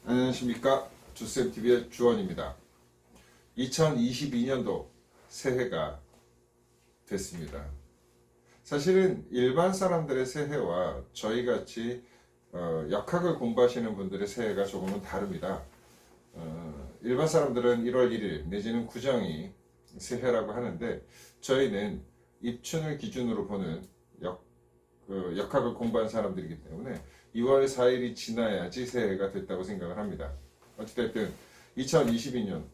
안녕하십니까. 주쌤TV의 주원입니다. 2022년도 새해가 됐습니다. 사실은 일반 사람들의 새해와 저희같이 역학을 공부하시는 분들의 새해가 조금은 다릅니다. 일반 사람들은 1월 1일 내지는 구정이 새해라고 하는데, 저희는 입춘을 기준으로 보는 역학을 공부한 사람들이기 때문에 2월 4일이 지나야지 새해가 됐다고 생각을 합니다. 어찌됐든 2022년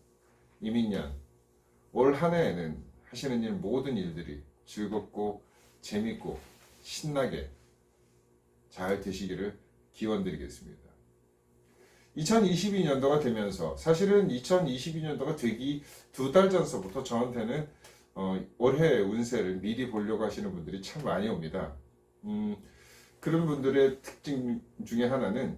이민년 올 한 해에는 하시는 일 모든 일들이 즐겁고 재밌고 신나게 잘 되시기를 기원드리겠습니다. 2022년도가 되면서, 사실은 2022년도가 되기 2달 전서부터 저한테는 올해의 운세를 미리 보려고 하시는 분들이 참 많이 옵니다. 그런 분들의 특징 중에 하나는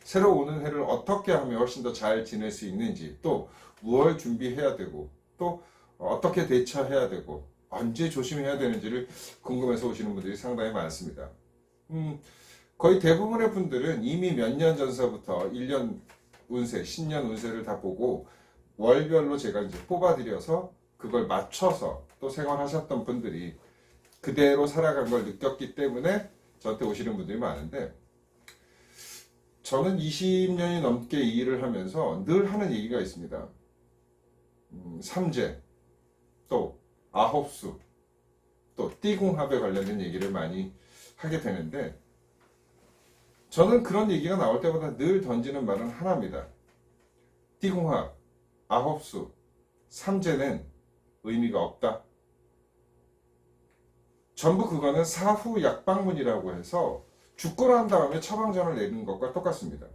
새로 오는 해를 어떻게 하면 훨씬 더 잘 지낼 수 있는지, 또 무엇을 준비해야 되고, 또 어떻게 대처해야 되고, 언제 조심해야 되는지를 궁금해서 오시는 분들이 상당히 많습니다. 거의 대부분의 분들은 이미 몇 년 전서부터 1년 운세, 신년 운세를 다 보고 월별로 제가 이제 뽑아드려서 그걸 맞춰서 또 생활하셨던 분들이 그대로 살아간 걸 느꼈기 때문에 저한테 오시는 분들이 많은데, 저는 20년이 넘게 이 일을 하면서 늘 하는 얘기가 있습니다. 삼재, 또 아홉수, 또 띠궁합에 관련된 얘기를 많이 하게 되는데, 저는 그런 얘기가 나올 때마다 늘 던지는 말은 하나입니다. 띠궁합, 아홉수, 삼재는 의미가 없다. 전부 그거는 사후 약방문이라고 해서 죽고 난 다음에 처방전을 내는 것과 똑같습니다.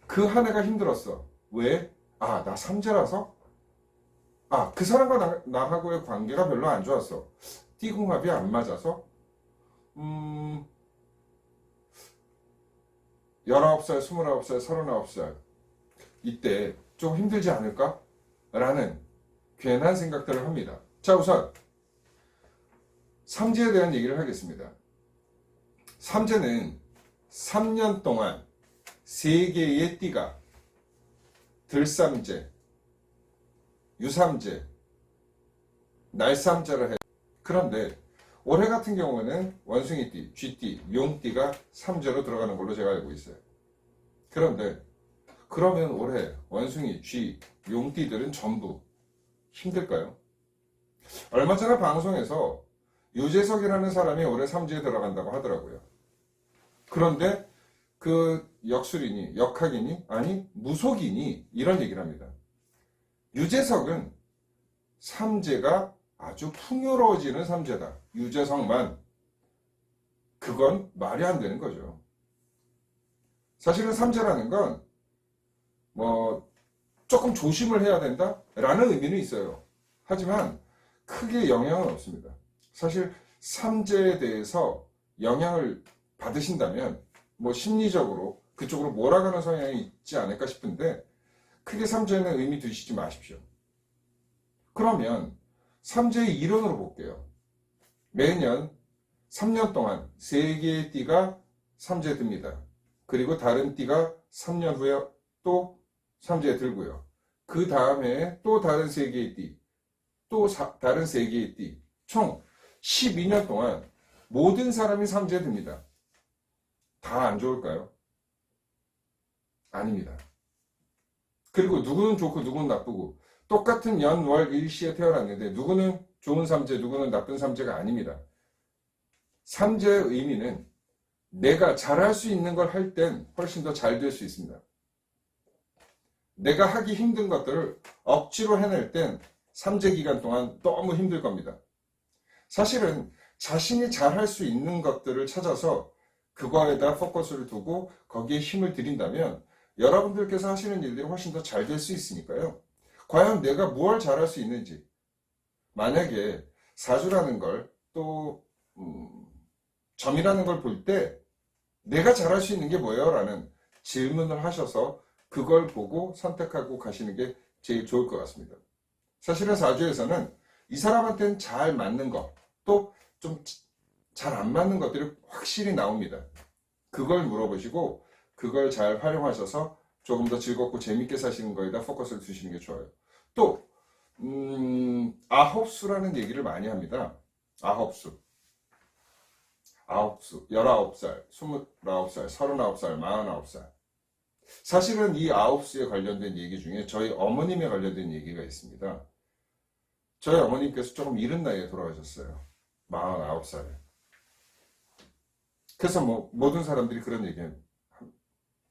그 한 해가 힘들었어. 왜? 나 삼재라서? 그 사람과 나하고의 관계가 별로 안 좋았어. 띠궁합이 안 맞아서? 19살, 29살, 39살 이때 좀 힘들지 않을까? 라는 괜한 생각들을 합니다. 자, 우선 삼재에 대한 얘기를 하겠습니다. 삼재는 3년 동안 3개의 띠가 들삼재, 유삼재, 날삼재를 해요. 그런데 올해 같은 경우는 원숭이띠, 쥐띠, 용띠가 삼재로 들어가는 걸로 제가 알고 있어요. 그런데 그러면 올해 원숭이, 쥐, 용띠들은 전부 힘들까요? 얼마 전에 방송에서 유재석이라는 사람이 올해 삼재에 들어간다고 하더라고요. 그런데 그 역술이니 역학이니 아니 무속이니 이런 얘기를 합니다. 유재석은 삼재가 아주 풍요로워지는 삼재다. 유재석만. 그건 말이 안 되는 거죠. 사실은 삼재라는 건 조금 조심을 해야 된다 라는 의미는 있어요. 하지만 크게 영향은 없습니다. 사실 삼재에 대해서 영향을 받으신다면 심리적으로 그쪽으로 몰아가는 성향이 있지 않을까 싶은데, 크게 삼재는 의미 두시지 마십시오. 그러면 삼재의 이론으로 볼게요. 매년 3년 동안 3개의 띠가 삼재에 듭니다. 그리고 다른 띠가 3년 후에 또 삼재에 들고요. 그 다음에 또 다른 3개의 띠, 또 다른 3개의 띠, 총 12년 동안 모든 사람이 삼재에 듭니다. 다 안 좋을까요? 아닙니다. 그리고 누구는 좋고 누구는 나쁘고, 똑같은 연, 월, 일시에 태어났는데 누구는 좋은 삼재, 누구는 나쁜 삼재가 아닙니다. 삼재의 의미는 내가 잘할 수 있는 걸 할 땐 훨씬 더 잘 될 수 있습니다. 내가 하기 힘든 것들을 억지로 해낼 땐 삼재 기간 동안 너무 힘들 겁니다. 사실은 자신이 잘할 수 있는 것들을 찾아서 그거에다 포커스를 두고 거기에 힘을 들인다면 여러분들께서 하시는 일들이 훨씬 더 잘 될 수 있으니까요. 과연 내가 무엇을 잘할 수 있는지, 만약에 사주라는 걸, 또 점이라는 걸 볼 때 내가 잘할 수 있는 게 뭐예요? 라는 질문을 하셔서 그걸 보고 선택하고 가시는 게 제일 좋을 것 같습니다. 사실은 사주에서는 이 사람한테는 잘 맞는 것, 또 좀 잘 안 맞는 것들이 확실히 나옵니다. 그걸 물어보시고 그걸 잘 활용하셔서 조금 더 즐겁고 재밌게 사시는 거에다 포커스를 두시는 게 좋아요. 또 아홉수라는 얘기를 많이 합니다. 아홉수, 19살, 29살, 39살, 49살. 사실은 이 아홉수에 관련된 얘기 중에 저희 어머님에 관련된 얘기가 있습니다. 저희 어머님께서 조금 이른 나이에 돌아가셨어요. 49살에. 그래서 뭐 모든 사람들이 그런 얘기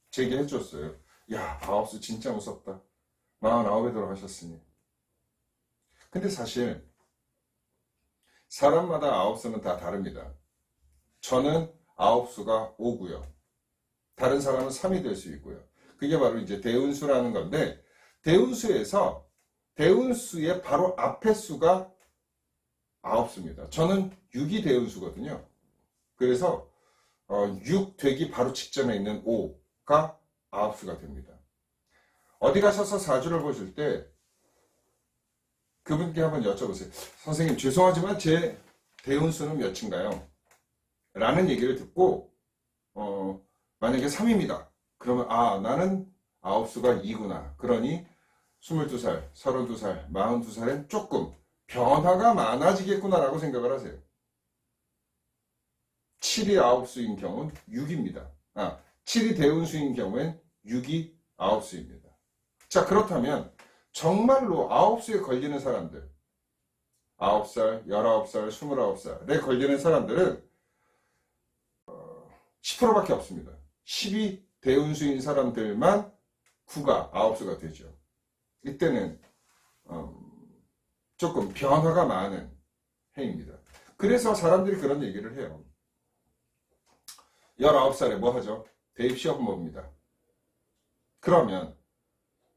제게 해줬어요. 야, 아홉수 진짜 무섭다. 49에 돌아가셨으니. 근데 사실 사람마다 아홉수는 다 다릅니다. 저는 아홉수가 5고요. 다른 사람은 3이 될 수 있고요. 그게 바로 이제 대운수라는 건데, 대운수에서 대운수의 바로 앞에 수가 아홉수입니다. 저는 6이 대운수거든요. 그래서 6 되기 바로 직전에 있는 5가 아홉수가 됩니다. 어디 가셔서 사주를 보실 때 그분께 한번 여쭤보세요. 선생님, 죄송하지만 제 대운수는 몇인가요? 라는 얘기를 듣고 만약에 3입니다. 그러면 나는 아홉수가 2구나. 그러니 22살, 32살, 42살엔 조금 변화가 많아지겠구나라고 생각을 하세요. 7이 아홉수인 경우는 6입니다. 7이 대운수인 경우엔 6이 아홉수입니다. 자, 그렇다면 정말로 아홉수에 걸리는 사람들, 9살, 19살, 29살에 걸리는 사람들은 10%밖에 없습니다. 10이 대운수인 사람들만 9가 아홉수가 되죠. 이때는 조금 변화가 많은 해입니다. 그래서 사람들이 그런 얘기를 해요. 19살에 뭐 하죠? 대입시험 봅니다. 그러면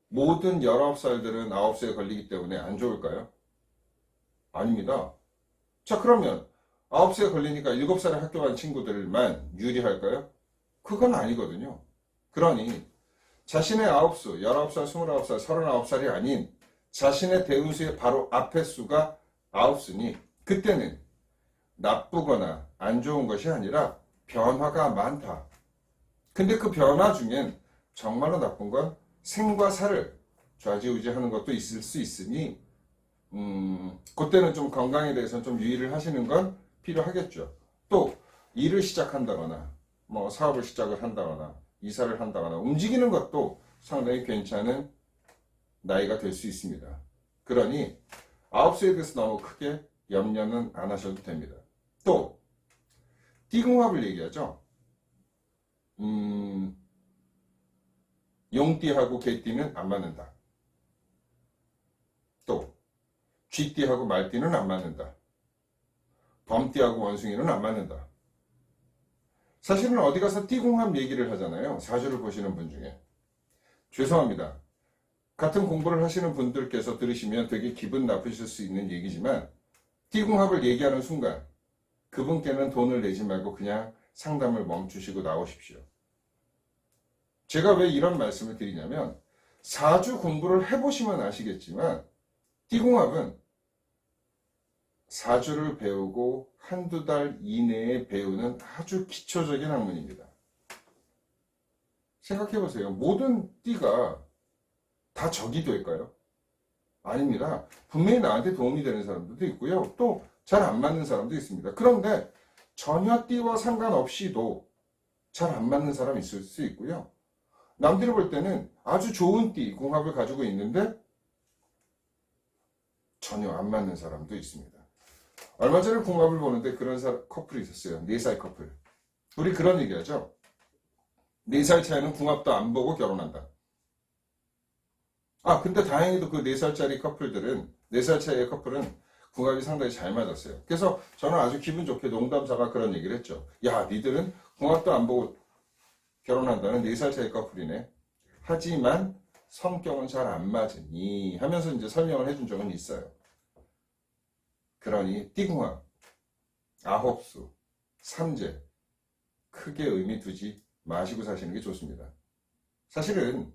모든 19살들은 9수에 걸리기 때문에 안 좋을까요? 아닙니다. 자, 그러면 9수에 걸리니까 7살에 학교 간 친구들만 유리할까요? 그건 아니거든요. 그러니 자신의 아홉수, 19살, 29살, 39살이 아닌 자신의 대운수의 바로 앞의 수가 아홉수니 그때는 나쁘거나 안 좋은 것이 아니라 변화가 많다. 근데 그 변화 중엔 정말로 나쁜 건 생과 사를 좌지우지하는 것도 있을 수 있으니 그때는 좀 건강에 대해서는 좀 유의를 하시는 건 필요하겠죠. 또 일을 시작한다거나 뭐 사업을 시작을 한다거나 이사를 한다거나 움직이는 것도 상당히 괜찮은 나이가 될 수 있습니다. 그러니 아홉수에 대해서 너무 크게 염려는 안 하셔도 됩니다. 또 띠궁합을 얘기하죠. 용띠하고 개띠는 안 맞는다. 또 쥐띠하고 말띠는 안 맞는다. 범띠하고 원숭이는 안 맞는다. 사실은 어디 가서 띠궁합 얘기를 하잖아요. 사주를 보시는 분 중에. 죄송합니다. 같은 공부를 하시는 분들께서 들으시면 되게 기분 나쁘실 수 있는 얘기지만 띠궁합을 얘기하는 순간 그분께는 돈을 내지 말고 그냥 상담을 멈추시고 나오십시오. 제가 왜 이런 말씀을 드리냐면 사주 공부를 해보시면 아시겠지만 띠궁합은 사주를 배우고 한두 달 이내에 배우는 아주 기초적인 학문입니다. 생각해보세요. 모든 띠가 다 적이 될까요? 아닙니다. 분명히 나한테 도움이 되는 사람들도 있고요. 또 잘 안 맞는 사람도 있습니다. 그런데 전혀 띠와 상관없이도 잘 안 맞는 사람이 있을 수 있고요. 남들이 볼 때는 아주 좋은 띠 궁합을 가지고 있는데 전혀 안 맞는 사람도 있습니다. 얼마 전에 궁합을 보는데 그런 커플이 있었어요. 4살 커플. 우리 그런 얘기하죠. 4살 차이는 궁합도 안 보고 결혼한다. 근데 다행히도 그 4살짜리 커플들은 4살 차이의 커플은 궁합이 상당히 잘 맞았어요. 그래서 저는 아주 기분 좋게 농담사가 그런 얘기를 했죠. 야, 니들은 궁합도 안 보고 결혼한다는 4살 차이 커플이네. 하지만 성격은 잘 안 맞으니 하면서 이제 설명을 해준 적은 있어요. 그러니 띠궁합, 아홉수, 삼재 크게 의미 두지 마시고 사시는 게 좋습니다. 사실은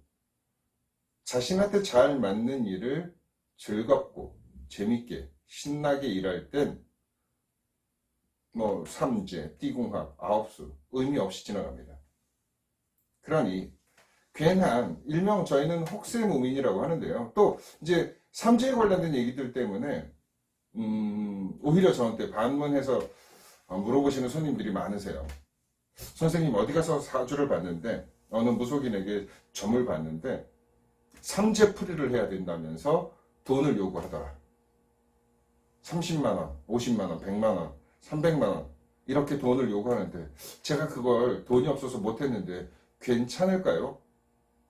자신한테 잘 맞는 일을 즐겁고 재밌게 신나게 일할 땐 뭐 삼재, 띠궁합, 아홉수 의미 없이 지나갑니다. 그러니 괜한 일명 저희는 혹세무민이라고 하는데요. 또 이제 삼재에 관련된 얘기들 때문에 오히려 저한테 반문해서 물어보시는 손님들이 많으세요. 선생님 어디 가서 사주를 봤는데 어느 무속인에게 점을 봤는데 삼재풀이를 해야 된다면서 돈을 요구하더라. 30만원, 50만원, 100만원, 300만원 이렇게 돈을 요구하는데 제가 그걸 돈이 없어서 못했는데 괜찮을까요?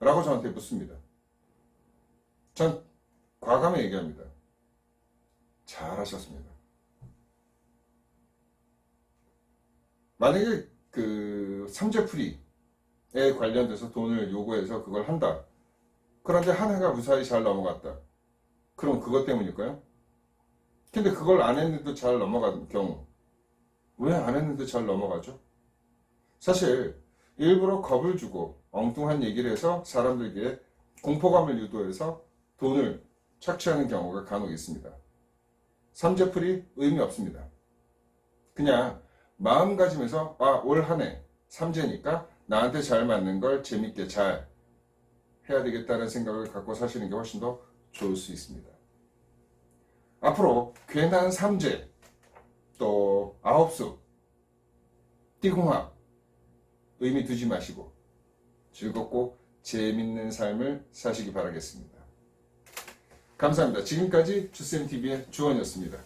라고 저한테 묻습니다. 전 과감히 얘기합니다. 잘하셨습니다. 만약에 그 삼재풀이에 관련돼서 돈을 요구해서 그걸 한다. 그런데 한 해가 무사히 잘 넘어갔다. 그럼 그것 때문일까요? 근데 그걸 안 했는데도 잘 넘어간 경우 왜 안 했는데 잘 넘어가죠? 사실 일부러 겁을 주고 엉뚱한 얘기를 해서 사람들에게 공포감을 유도해서 돈을 착취하는 경우가 간혹 있습니다. 삼재풀이 의미 없습니다. 그냥 마음가짐에서 올 한 해 삼재니까 나한테 잘 맞는 걸 재밌게 잘 해야 되겠다는 생각을 갖고 사시는 게 훨씬 더 좋을 수 있습니다. 앞으로 괜한 삼재, 또 아홉수, 띠궁합 의미 두지 마시고 즐겁고 재밌는 삶을 사시기 바라겠습니다. 감사합니다. 지금까지 주쌤TV의 주원이었습니다.